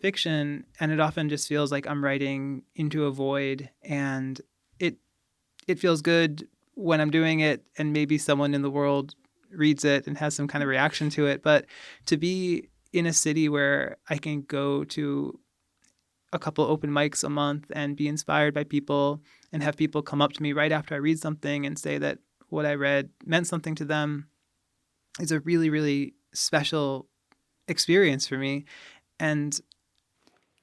fiction, and it often just feels like I'm writing into a void, and it feels good when I'm doing it, and maybe someone in the world reads it and has some kind of reaction to it. But to be in a city where I can go to a couple open mics a month and be inspired by people and have people come up to me right after I read something and say that what I read meant something to them is a really, really special experience for me. And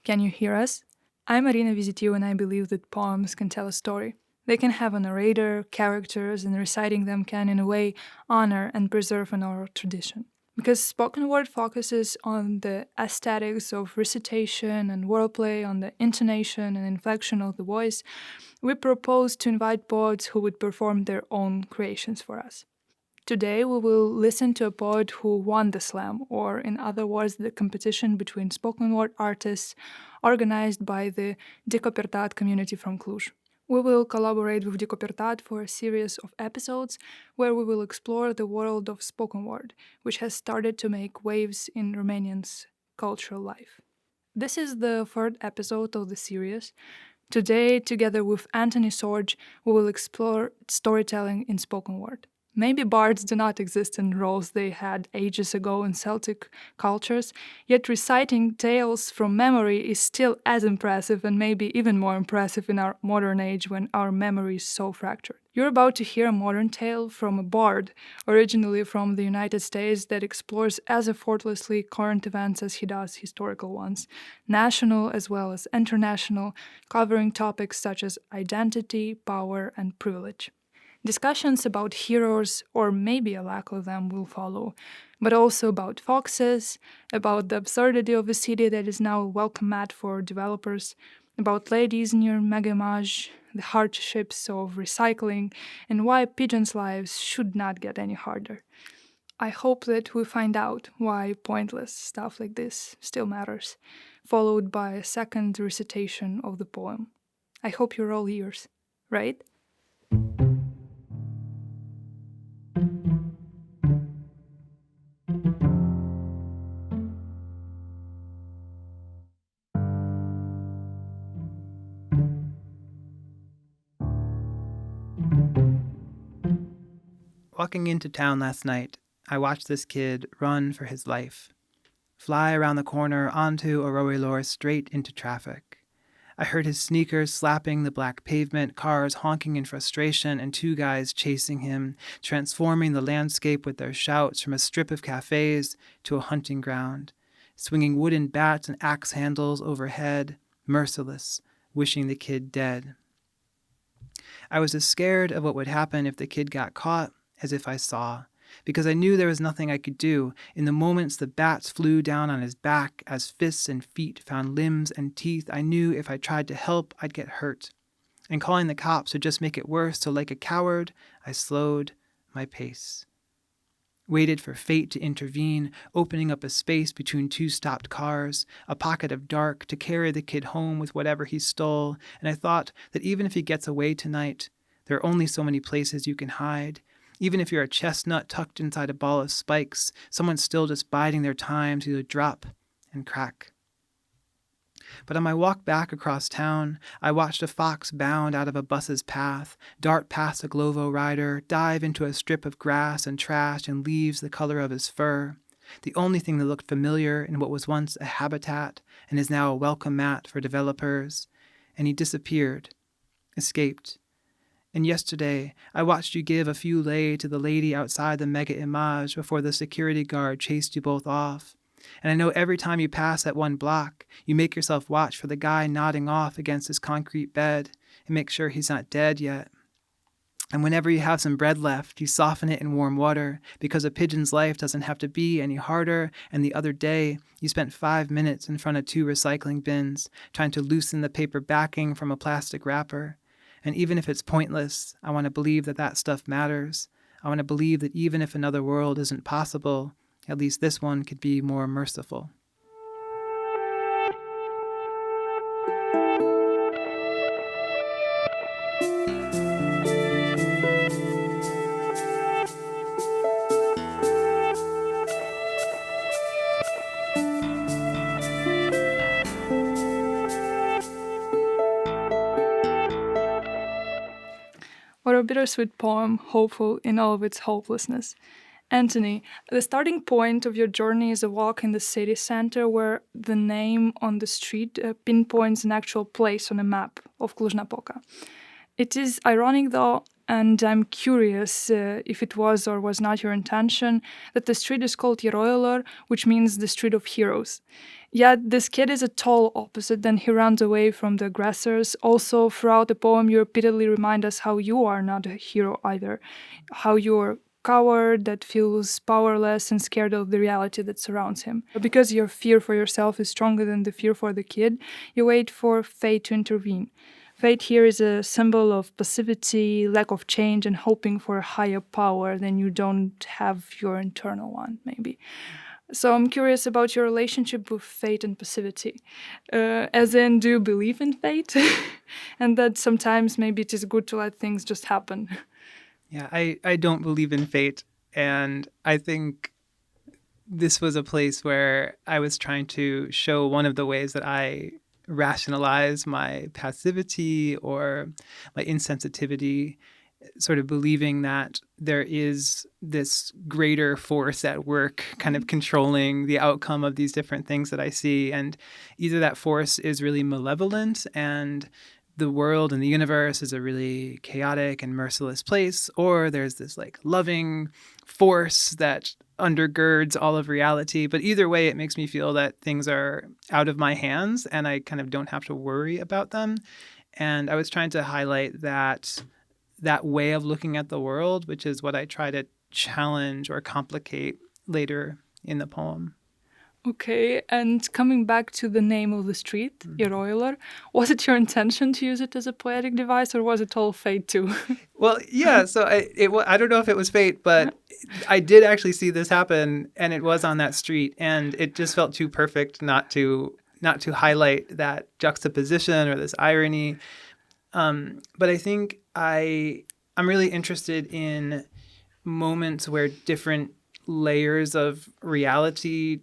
Can you hear us? I'm Marina Visitiu, and I believe that poems can tell a story. They can have a narrator, characters, and reciting them can, in a way, honor and preserve an oral tradition. Because spoken word focuses on the aesthetics of recitation and wordplay, on the intonation and inflection of the voice, we propose to invite poets who would perform their own creations for us. Today, we will listen to a poet who won the slam, or in other words, the competition between spoken word artists organized by the Decopertat community from Cluj. We will collaborate with Decopertat for a series of episodes where we will explore the world of spoken word, which has started to make waves in Romanian's cultural life. This is the third episode of the series. Today, together with Anthony Sorge, we will explore storytelling in spoken word. Maybe bards do not exist in roles they had ages ago in Celtic cultures, yet reciting tales from memory is still as impressive and maybe even more impressive in our modern age when our memory is so fractured. You're about to hear a modern tale from a bard, originally from the United States, that explores as effortlessly current events as he does historical ones, national as well as international, covering topics such as identity, power, and privilege. Discussions about heroes, or maybe a lack of them, will follow, but also about foxes, about the absurdity of a city that is now a welcome mat for developers, about ladies near Megamaj, the hardships of recycling, and why pigeons' lives should not get any harder. I hope that we find out why pointless stuff like this still matters, followed by a second recitation of the poem. I hope you're all ears, right? walking into town last night, I watched this kid run for his life, fly around the corner onto a Roelor straight into traffic. I heard his sneakers slapping the black pavement, cars honking in frustration, and two guys chasing him, transforming the landscape with their shouts from a strip of cafes to a hunting ground, swinging wooden bats and axe handles overhead, merciless, wishing the kid dead. I was as scared of what would happen if the kid got caught as if I saw, because I knew there was nothing I could do. In the moments the bats flew down on his back, as fists and feet found limbs and teeth, I knew if I tried to help, I'd get hurt. And calling the cops would just make it worse, so like a coward, I slowed my pace. Waited for fate to intervene, opening up a space between two stopped cars, a pocket of dark to carry the kid home with whatever he stole, and I thought that even if he gets away tonight, there are only so many places you can hide. Even if you're a chestnut tucked inside a ball of spikes, someone's still just biding their time to drop and crack. But on my walk back across town, I watched a fox bound out of a bus's path, dart past a Glovo rider, dive into a strip of grass and trash and leaves the color of his fur, the only thing that looked familiar in what was once a habitat and is now a welcome mat for developers. And he disappeared, escaped. And yesterday, I watched you give a few lei to the lady outside the Mega Image before the security guard chased you both off. And I know every time you pass that one block, you make yourself watch for the guy nodding off against his concrete bed and make sure he's not dead yet. And whenever you have some bread left, you soften it in warm water because a pigeon's life doesn't have to be any harder. And the other day, you spent 5 minutes in front of 2 recycling bins trying to loosen the paper backing from a plastic wrapper. And even if it's pointless, I want to believe that that stuff matters. I want to believe that even if another world isn't possible, at least this one could be more merciful. or a bittersweet poem, hopeful in all of its hopelessness? Anthony, the starting point of your journey is a walk in the city center where the name on the street pinpoints an actual place on a map of Cluj-Napoca. It is ironic, though, and I'm curious if it was or was not your intention, that the street is called Heroilor, which means the street of heroes. Yet this kid is a total opposite, and he runs away from the aggressors. Also, throughout the poem, you repeatedly remind us how you are not a hero either, how you're coward that feels powerless and scared of the reality that surrounds him. Because your fear for yourself is stronger than the fear for the kid, you wait for fate to intervene. Fate here is a symbol of passivity, lack of change, and hoping for a higher power than you don't have your internal one, maybe. So I'm curious about your relationship with fate and passivity. As in, do you believe in fate? And that sometimes maybe it is good to let things just happen. Yeah, I don't believe in fate. And I think this was a place where I was trying to show one of the ways that I rationalize my passivity or my insensitivity, sort of believing that there is this greater force at work kind of controlling the outcome of these different things that I see. And either that force is really malevolent and the world and the universe is a really chaotic and merciless place, or there's this like loving force that undergirds all of reality. But either way, it makes me feel that things are out of my hands and I kind of don't have to worry about them. And I was trying to highlight that way of looking at the world, which is what I try to challenge or complicate later in the poem. Okay, and coming back to the name of the street, Heroiler, was it your intention to use it as a poetic device, or was it all fate too? Well, yeah. So I don't know if it was fate, but I did actually see this happen, and it was on that street, and it just felt too perfect not to highlight that juxtaposition or this irony. But I think I'm really interested in moments where different layers of reality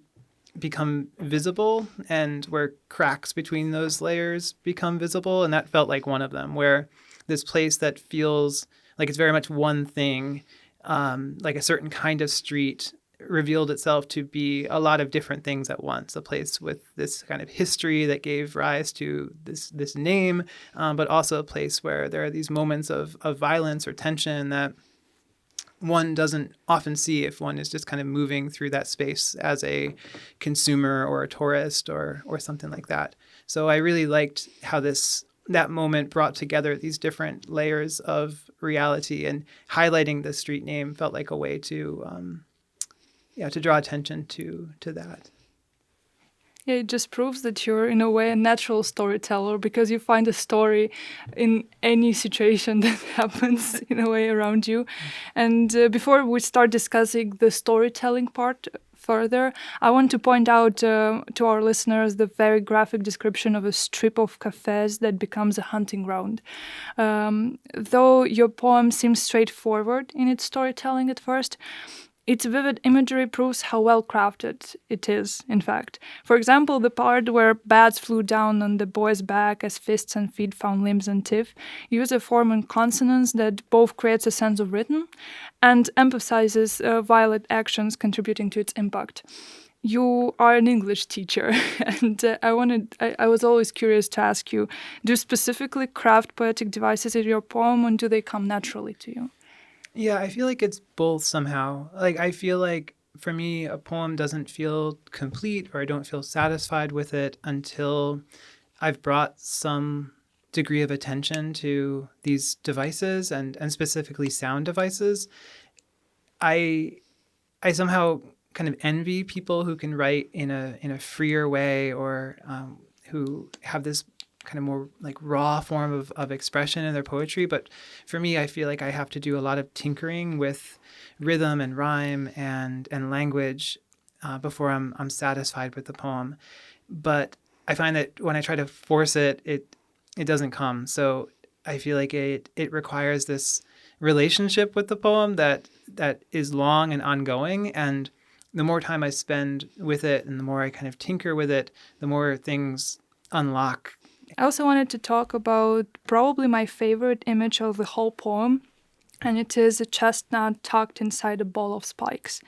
become visible and where cracks between those layers become visible. And that felt like one of them, where this place that feels like it's very much one thing, like a certain kind of street, revealed itself to be a lot of different things at once. A place with this kind of history that gave rise to this name, but also a place where there are these moments of violence or tension that one doesn't often see if one is just kind of moving through that space as a consumer or a tourist or something like that. So I really liked how that moment brought together these different layers of reality, and highlighting the street name felt like a way to draw attention to that. Yeah, it just proves that you're, in a way, a natural storyteller because you find a story in any situation that happens, in a way, around you. And before we start discussing the storytelling part further, I want to point out to our listeners the very graphic description of a strip of cafes that becomes a hunting ground. Though your poem seems straightforward in its storytelling at first, its vivid imagery proves how well crafted it is, in fact. For example, the part where bats flew down on the boy's back as fists and feet found limbs and teeth use a form and consonance that both creates a sense of rhythm and emphasizes violent actions contributing to its impact. You are an English teacher, and I was always curious to ask you, do you specifically craft poetic devices in your poem, or do they come naturally to you? Yeah, I feel like it's both somehow. Like, I feel like for me, a poem doesn't feel complete or I don't feel satisfied with it until I've brought some degree of attention to these devices and specifically sound devices. I somehow kind of envy people who can write in a freer way or who have this kind of more like raw form of expression in their poetry. But for me, I feel like I have to do a lot of tinkering with rhythm and rhyme and language before I'm satisfied with the poem. But I find that when I try to force it, it doesn't come. So I feel like it requires this relationship with the poem that is long and ongoing. And the more time I spend with it and the more I kind of tinker with it, the more things unlock I also wanted to talk about probably my favorite image of the whole poem, and it is a chestnut tucked inside a ball of spikes.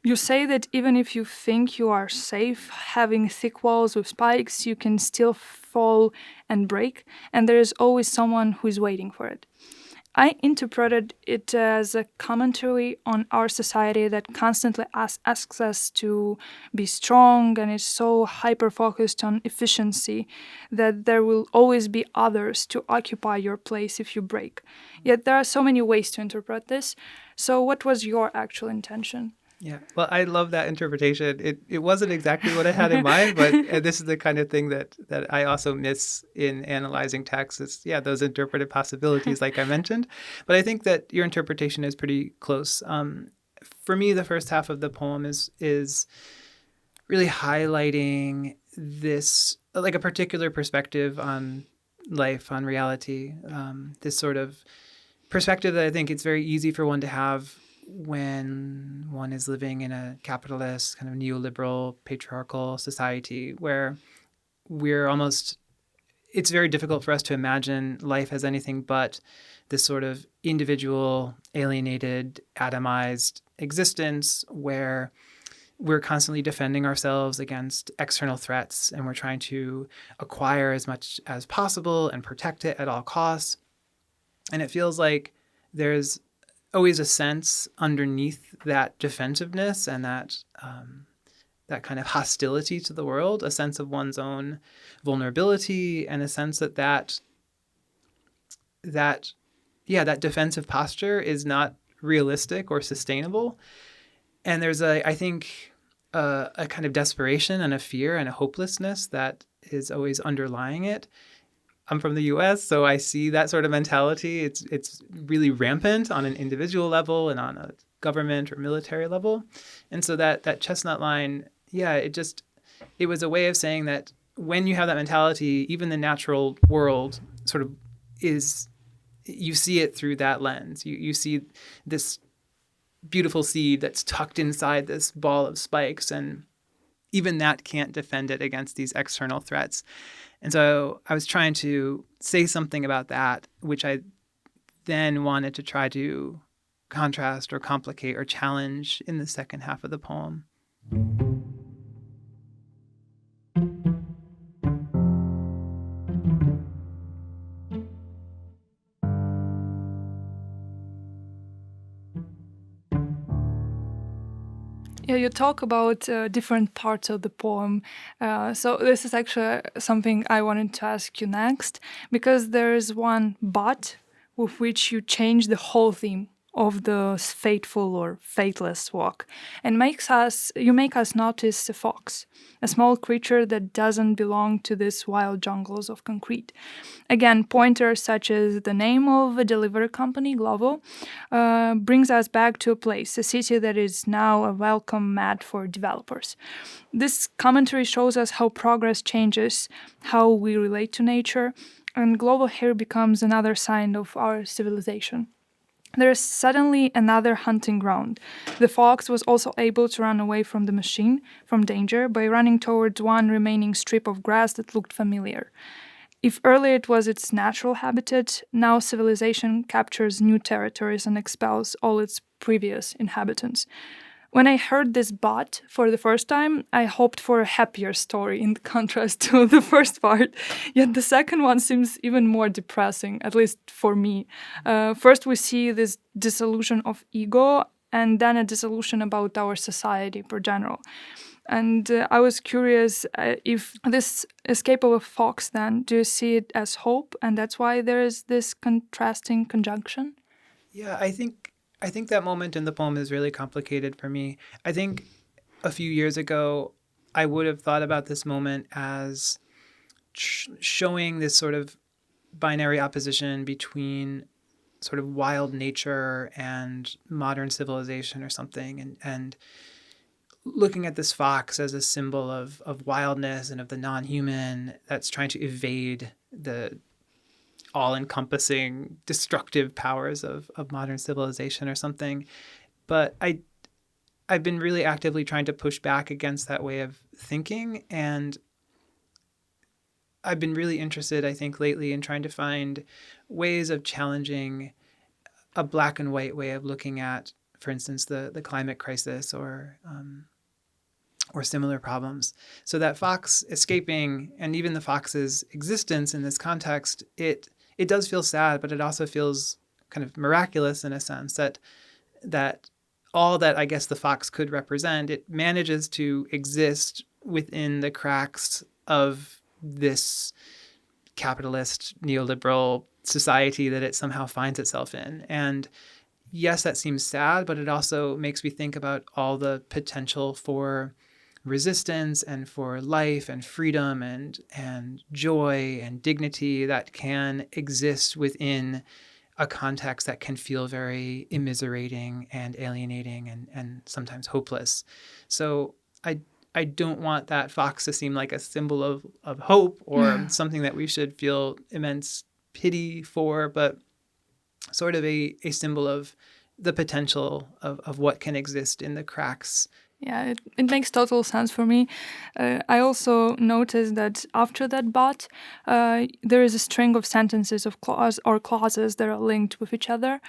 You say that even if you think you are safe, having thick walls with spikes, you can still fall and break, and there is always someone who is waiting for it. I interpreted it as a commentary on our society that constantly asks us to be strong and is so hyper focused on efficiency that there will always be others to occupy your place if you break. Yet there are so many ways to interpret this. So, what was your actual intention? Yeah, well, I love that interpretation. It wasn't exactly what I had in mind, but this is the kind of thing that I also miss in analyzing texts. Is yeah, those interpretive possibilities, like I mentioned. But I think that your interpretation is pretty close. For me, the first half of the poem is really highlighting this, like a particular perspective on life, on reality. This sort of perspective that I think it's very easy for one to have when one is living in a capitalist, kind of neoliberal, patriarchal society where we're almost, it's very difficult for us to imagine life as anything but this sort of individual, alienated, atomized existence where we're constantly defending ourselves against external threats and we're trying to acquire as much as possible and protect it at all costs. And it feels like there's always a sense underneath that defensiveness and that kind of hostility to the world, a sense of one's own vulnerability, and a sense that defensive posture is not realistic or sustainable. And there's I think, a kind of desperation and a fear and a hopelessness that is always underlying it. I'm from the U.S., so I see that sort of mentality. It's really rampant on an individual level and on a government or military level. And so that chestnut line, yeah, it was a way of saying that when you have that mentality, even the natural world sort of is, you see it through that lens. You see this beautiful seed that's tucked inside this ball of spikes, and even that can't defend it against these external threats. And so I was trying to say something about that, which I then wanted to try to contrast or complicate or challenge in the second half of the poem. Yeah, you talk about different parts of the poem. So this is actually something I wanted to ask you next, because there is one but with which you change the whole theme of the fateful or fateless walk, and you make us notice a fox, a small creature that doesn't belong to these wild jungles of concrete. Again, pointers such as the name of a delivery company, Glovo, brings us back to a place, a city that is now a welcome mat for developers. This commentary shows us how progress changes how we relate to nature, and Glovo here becomes another sign of our civilization. There's suddenly another hunting ground. The fox was also able to run away from the machine, from danger, by running towards one remaining strip of grass that looked familiar. If earlier it was its natural habitat, now civilization captures new territories and expels all its previous inhabitants. When I heard this but for the first time, I hoped for a happier story in contrast to the first part. Yet the second one seems even more depressing, at least for me. First, we see this dissolution of ego, and then a dissolution about our society per general. And I was curious if this escape of a fox, then, do you see it as hope? And that's why there is this contrasting conjunction? Yeah, I think that moment in the poem is really complicated for me. I think a few years ago, I would have thought about this moment as showing this sort of binary opposition between sort of wild nature and modern civilization or something, and looking at this fox as a symbol of wildness and of the non-human that's trying to evade the all-encompassing destructive powers of modern civilization or something. But I've been really actively trying to push back against that way of thinking, and I've been really interested, I think, lately in trying to find ways of challenging a black and white way of looking at, for instance, the climate crisis or similar problems. So that fox escaping and even the fox's existence in this context, it does feel sad, but it also feels kind of miraculous in a sense that all that I guess the fox could represent, it manages to exist within the cracks of this capitalist neoliberal society that it somehow finds itself in. And yes, that seems sad, but it also makes me think about all the potential for resistance and for life and freedom and joy and dignity that can exist within a context that can feel very immiserating and alienating and sometimes hopeless. So I don't want that fox to seem like a symbol of hope or something that we should feel immense pity for, but sort of a symbol of the potential of what can exist in the cracks. Yeah, it makes total sense for me. I also noticed that after that but, there is a string of sentences of clauses that are linked with each other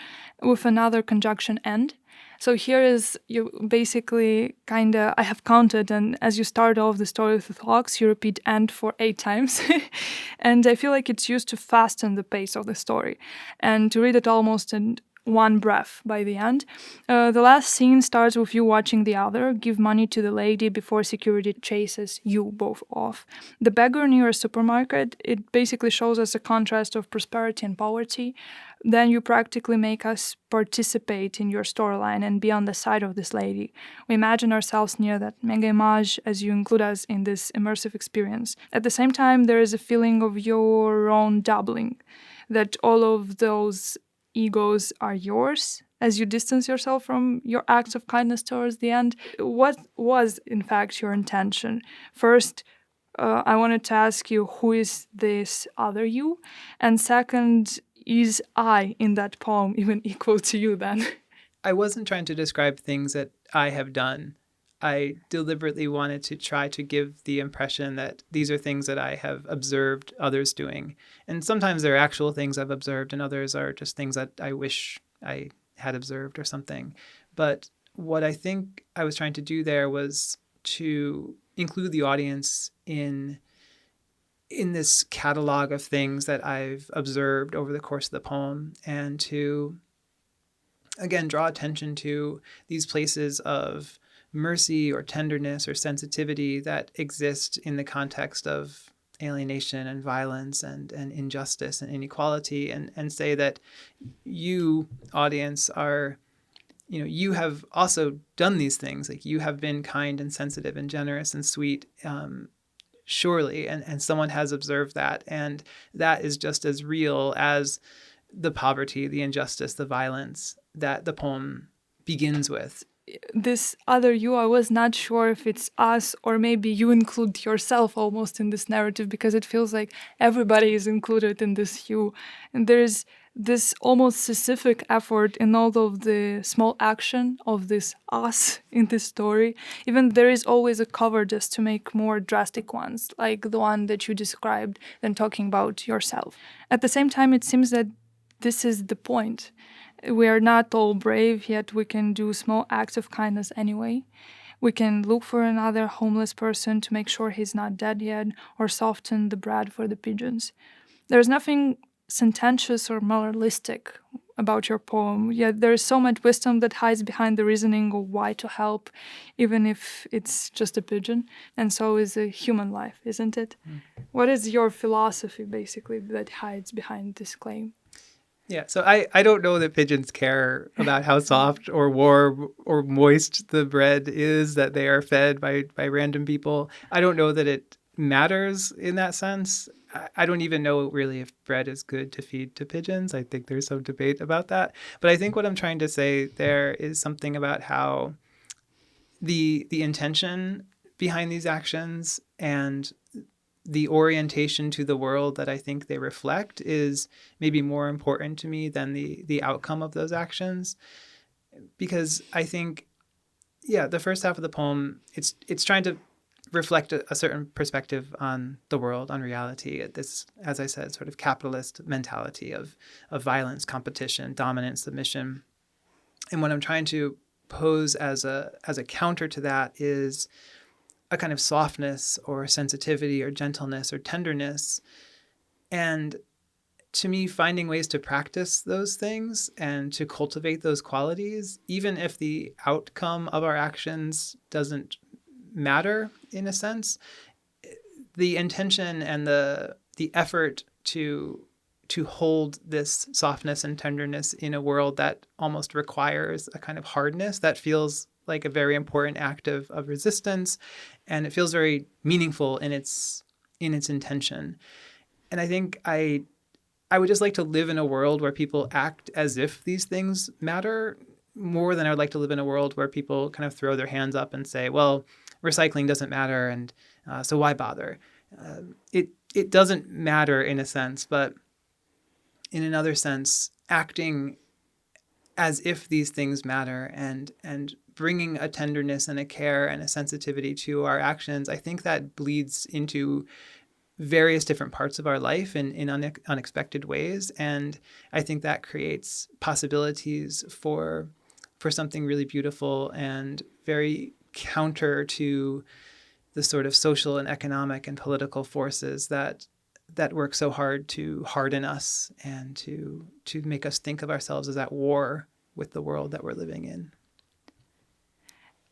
with another conjunction and. So here is you basically I have counted, and as you start off the story with the fox, you repeat and for 8 times. And I feel like it's used to fasten the pace of the story and to read it almost in one breath by the end. The last scene starts with you watching the other give money to the lady before security chases you both off. The beggar near a supermarket, it basically shows us a contrast of prosperity and poverty. Then you practically make us participate in your storyline and be on the side of this lady. We imagine ourselves near that mega image as you include us in this immersive experience. At the same time, there is a feeling of your own doubling, that all of those egos are yours as you distance yourself from your acts of kindness towards the end. What was, in fact, your intention? First, I wanted to ask you, who is this other you? And second, is I in that poem even equal to you then? I wasn't trying to describe things that I have done. I deliberately wanted to try to give the impression that these are things that I have observed others doing. And sometimes they're actual things I've observed, and others are just things that I wish I had observed or something. But what I think I was trying to do there was to include the audience in this catalog of things that I've observed over the course of the poem, and to, again, draw attention to these places of mercy or tenderness or sensitivity that exist in the context of alienation and violence and injustice and inequality, and say that you, audience, are, you have also done these things. Like, you have been kind and sensitive and generous and sweet, surely, and someone has observed that, and that is just as real as the poverty, the injustice, the violence that the poem begins with. This other you, I was not sure if it's us or maybe you include yourself almost in this narrative, because it feels like everybody is included in this you. And there's this almost Sisyphic effort in all of the small action of this us in this story. Even there is always a cover just to make more drastic ones, like the one that you described, than talking about yourself. At the same time, it seems that this is the point. We are not all brave, yet we can do small acts of kindness anyway. We can look for another homeless person to make sure he's not dead yet, or soften the bread for the pigeons. There's nothing sententious or moralistic about your poem, yet there is so much wisdom that hides behind the reasoning of why to help, even if it's just a pigeon. And so is a human life, isn't it? What is your philosophy, basically, that hides behind this claim? Yeah, so I don't know that pigeons care about how soft or warm or moist the bread is that they are fed by random people. I don't know that it matters in that sense. I don't even know really if bread is good to feed to pigeons. I think there's some debate about that. But I think what I'm trying to say there is something about how the intention behind these actions and the orientation to the world that I think they reflect is maybe more important to me than the outcome of those actions. Because I think, the first half of the poem, it's trying to reflect a certain perspective on the world, on reality. This, as I said, sort of capitalist mentality of violence, competition, dominance, submission. And what I'm trying to pose as a counter to that is a kind of softness or sensitivity or gentleness or tenderness. And to me, finding ways to practice those things and to cultivate those qualities, even if the outcome of our actions doesn't matter in a sense, the intention and the effort to hold this softness and tenderness in a world that almost requires a kind of hardness, that feels like a very important act of resistance, and it feels very meaningful in its intention. And I think I would just like to live in a world where people act as if these things matter more than I would like to live in a world where people kind of throw their hands up and say, well, recycling doesn't matter, and so why bother? It doesn't matter in a sense, but in another sense, acting as if these things matter and bringing a tenderness and a care and a sensitivity to our actions, I think that bleeds into various different parts of our life in unexpected ways. And I think that creates possibilities for something really beautiful and very counter to the sort of social and economic and political forces that work so hard to harden us and to make us think of ourselves as at war with the world that we're living in.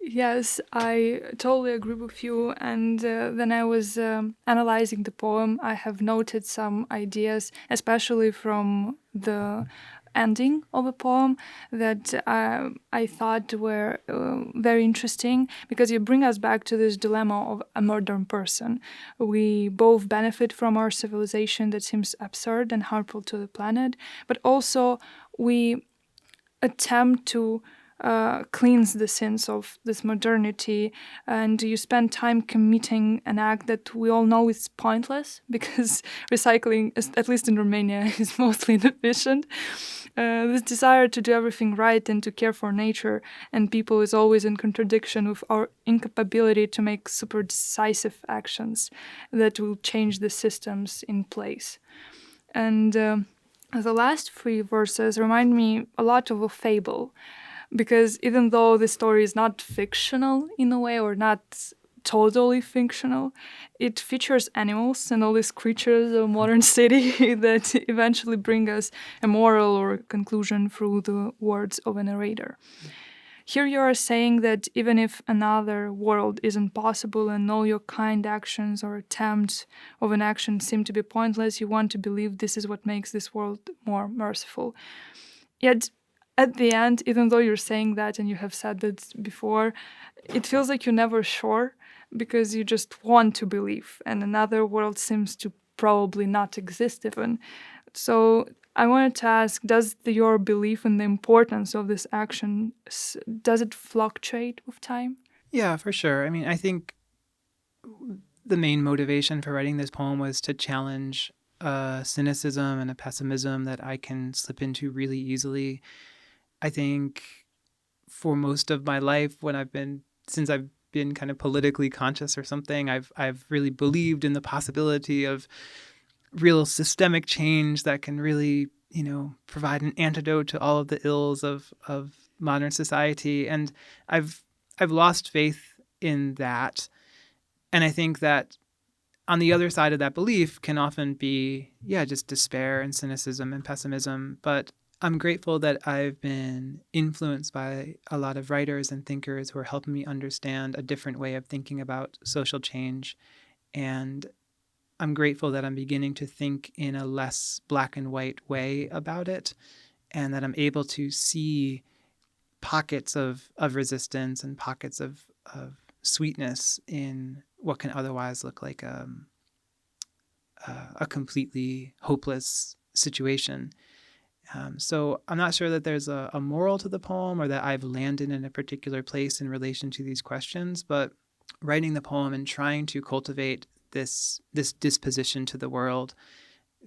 Yes, I totally agree with you. And when I was analyzing the poem, I have noted some ideas, especially from the ending of a poem, that I thought were very interesting, because you bring us back to this dilemma of a modern person. We both benefit from our civilization that seems absurd and harmful to the planet, but also we attempt to cleanse the sins of this modernity, and you spend time committing an act that we all know is pointless, because recycling, at least in Romania, is mostly inefficient. This desire to do everything right and to care for nature and people is always in contradiction with our incapability to make super decisive actions that will change the systems in place. And the last three verses remind me a lot of a fable, because even though the story is not fictional in a way, or not totally fictional, it features animals and all these creatures of modern city that eventually bring us a moral or a conclusion through the words of a narrator. Here you are saying that even if another world isn't possible and all your kind actions or attempts of an action seem to be pointless, you want to believe this is what makes this world more merciful. Yet, at the end, even though you're saying that and you have said that before, it feels like you're never sure, because you just want to believe, and another world seems to probably not exist even. So I wanted to ask, does your belief in the importance of this action, does it fluctuate with time? Yeah, for sure. I mean, I think the main motivation for writing this poem was to challenge a cynicism and a pessimism that I can slip into really easily. I think for most of my life, since I've been kind of politically conscious or something, I've really believed in the possibility of real systemic change that can really, provide an antidote to all of the ills of modern society. And I've lost faith in that. And I think that on the other side of that belief can often be, just despair and cynicism and pessimism. But I'm grateful that I've been influenced by a lot of writers and thinkers who are helping me understand a different way of thinking about social change. And I'm grateful that I'm beginning to think in a less black and white way about it, and that I'm able to see pockets of resistance and pockets of sweetness in what can otherwise look like a completely hopeless situation. So I'm not sure that there's a moral to the poem, or that I've landed in a particular place in relation to these questions, but writing the poem and trying to cultivate this disposition to the world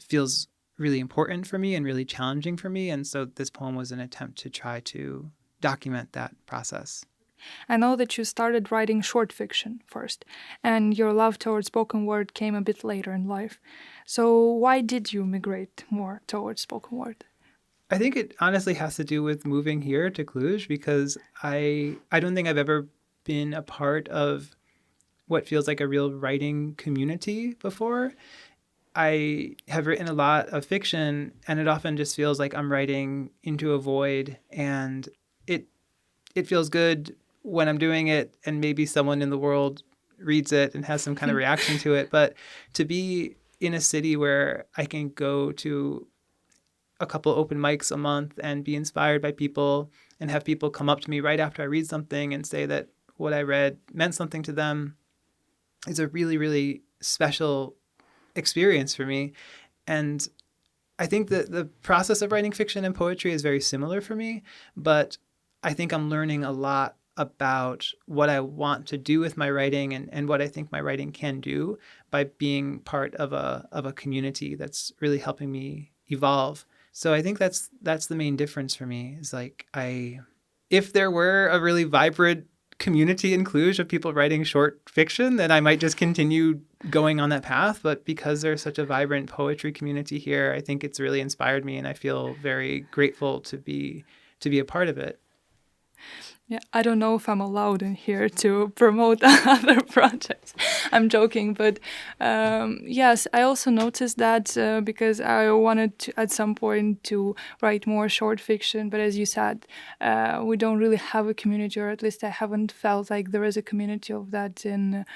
feels really important for me and really challenging for me. And so this poem was an attempt to try to document that process. I know that you started writing short fiction first, and your love towards spoken word came a bit later in life. So why did you migrate more towards spoken word? I think it honestly has to do with moving here to Cluj because I don't think I've ever been a part of what feels like a real writing community before. I have written a lot of fiction, and it often just feels like I'm writing into a void, and it it feels good when I'm doing it, and maybe someone in the world reads it and has some kind of reaction to it. But to be in a city where I can go to a couple open mics a month and be inspired by people and have people come up to me right after I read something and say that what I read meant something to them is a really, really special experience for me. And I think that the process of writing fiction and poetry is very similar for me, but I think I'm learning a lot about what I want to do with my writing and what I think my writing can do by being part of a community that's really helping me evolve. So I think that's the main difference for me is like if there were a really vibrant community in Cluj of people writing short fiction, then I might just continue going on that path. But because there's such a vibrant poetry community here, I think it's really inspired me, and I feel very grateful to be a part of it. Yeah, I don't know if I'm allowed in here to promote other projects. I'm joking, but yes, I also noticed that because I wanted to, at some point to write more short fiction, but as you said, we don't really have a community, or at least I haven't felt like there is a community of that in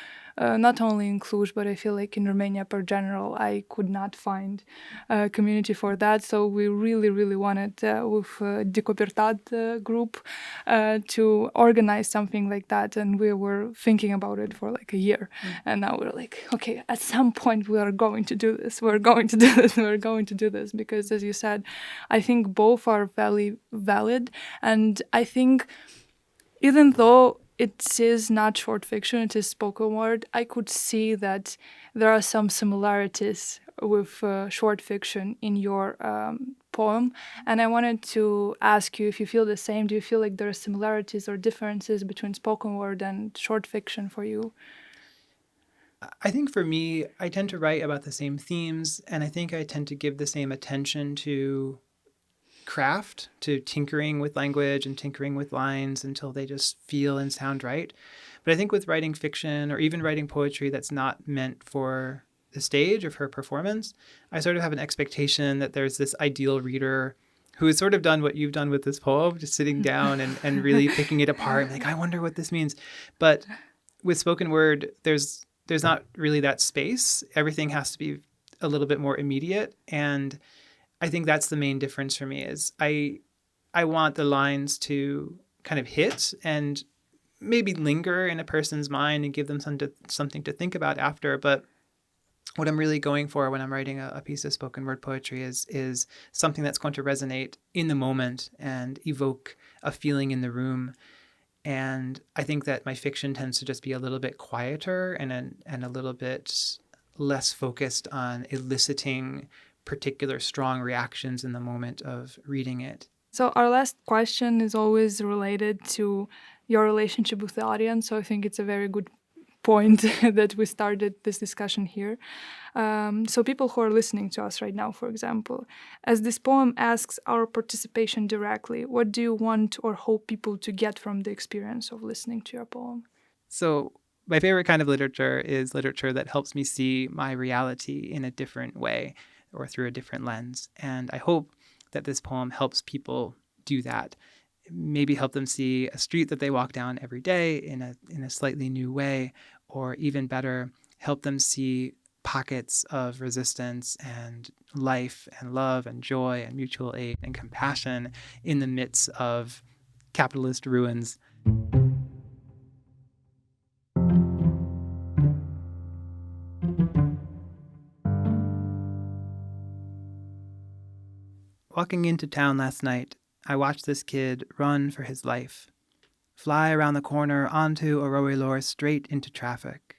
not only in Cluj, but I feel like in Romania per general, I could not find a community for that. So we really, really wanted with Decopertad group to organize something like that, and we were thinking about it for like a year. And now we're like, okay, at some point we are going to do this, we're going to do this, we're going to do this, because as you said, I think both are very valid. And I think even though it is not short fiction, it is spoken word, I could see that there are some similarities with short fiction in your poem. And I wanted to ask you if you feel the same. Do you feel like there are similarities or differences between spoken word and short fiction for you? I think for me, I tend to write about the same themes, and I think I tend to give the same attention to craft, to tinkering with language and tinkering with lines until they just feel and sound right. But I think with writing fiction or even writing poetry that's not meant for the stage or for performance, I sort of have an expectation that there's this ideal reader who has sort of done what you've done with this poem, just sitting down and really picking it apart. Like, I wonder what this means. But with spoken word, there's not really that space. Everything has to be a little bit more immediate. And I think that's the main difference for me is I want the lines to kind of hit and maybe linger in a person's mind and give them something to think about after. But what I'm really going for when I'm writing a piece of spoken word poetry is something that's going to resonate in the moment and evoke a feeling in the room. And I think that my fiction tends to just be a little bit quieter and a little bit less focused on eliciting particular strong reactions in the moment of reading it. So our last question is always related to your relationship with the audience. So I think it's a very good point that we started this discussion here. So people who are listening to us right now, for example, as this poem asks our participation directly, what do you want or hope people to get from the experience of listening to your poem? So my favorite kind of literature is literature that helps me see my reality in a different way or through a different lens. And I hope that this poem helps people do that. Maybe help them see a street that they walk down every day in a slightly new way, or even better, help them see pockets of resistance and life and love and joy and mutual aid and compassion in the midst of capitalist ruins. Walking into town last night, I watched this kid run for his life, fly around the corner onto Arroyo straight into traffic.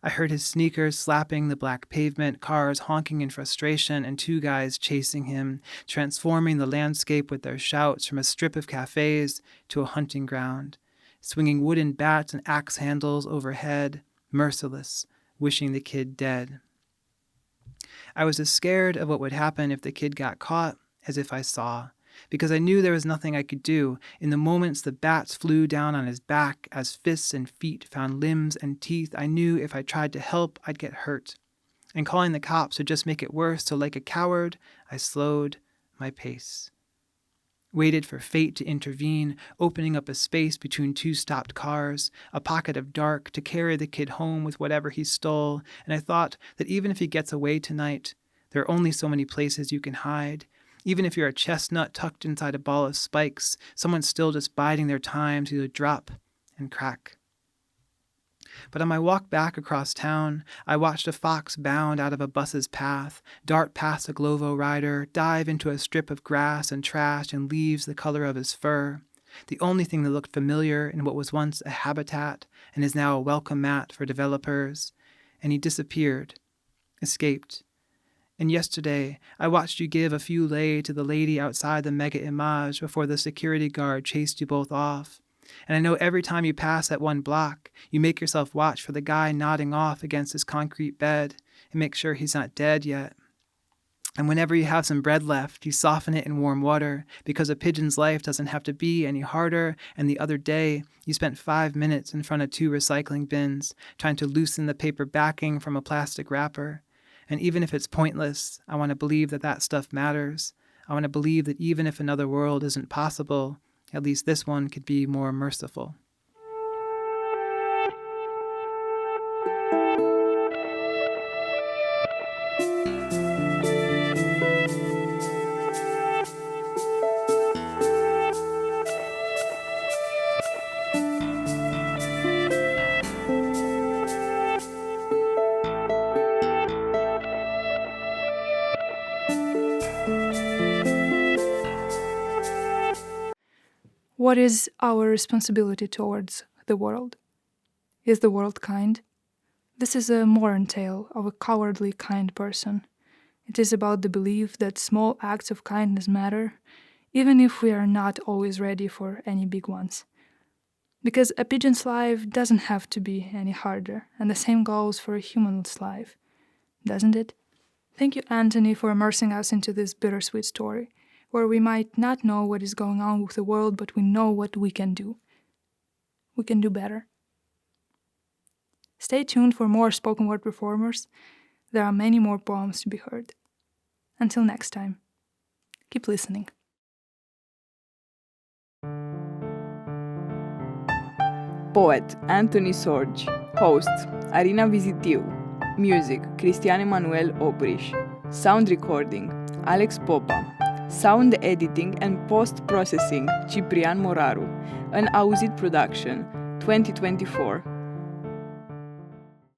I heard his sneakers slapping the black pavement, cars honking in frustration, and two guys chasing him, transforming the landscape with their shouts from a strip of cafes to a hunting ground. swinging wooden bats and axe handles overhead, merciless, wishing the kid dead. I was as scared of what would happen if the kid got caught as if I saw, because I knew there was nothing I could do. In the moments the bats flew down on his back, as fists and feet found limbs and teeth, I knew if I tried to help, I'd get hurt. And calling the cops would just make it worse, so like a coward, I slowed my pace. Waited for fate to intervene, opening up a space between two stopped cars, a pocket of dark to carry the kid home with whatever he stole, and I thought that even if he gets away tonight, there are only so many places you can hide. Even if you're a chestnut tucked inside a ball of spikes, someone's still just biding their time to drop and crack. But on my walk back across town, I watched a fox bound out of a bus's path, dart past a Glovo rider, dive into a strip of grass and trash and leaves the color of his fur, the only thing that looked familiar in what was once a habitat and is now a welcome mat for developers, and he disappeared, escaped. And yesterday, I watched you give a few lei to the lady outside the Mega Image before the security guard chased you both off. And I know every time you pass that one block, you make yourself watch for the guy nodding off against his concrete bed and make sure he's not dead yet. And whenever you have some bread left, you soften it in warm water because a pigeon's life doesn't have to be any harder. And the other day, you spent 5 minutes in front of 2 recycling bins trying to loosen the paper backing from a plastic wrapper. And even if it's pointless, I want to believe that that stuff matters. I want to believe that even if another world isn't possible, at least this one could be more merciful. What is our responsibility towards the world? Is the world kind? This is a modern tale of a cowardly kind person. It is about the belief that small acts of kindness matter, even if we are not always ready for any big ones. Because a pigeon's life doesn't have to be any harder, and the same goes for a human's life, doesn't it? Thank you, Anthony, for immersing us into this bittersweet story, where we might not know what is going on with the world, but we know what we can do. We can do better. Stay tuned for more spoken word performers. There are many more poems to be heard. Until next time, keep listening. Poet Anthony Sorge. Host Arina Vizitiu. Music Cristian Emanuel Opriș. Sound recording Alex Popa. Sound editing and post-processing Ciprian Moraru. An AUZIT production 2024.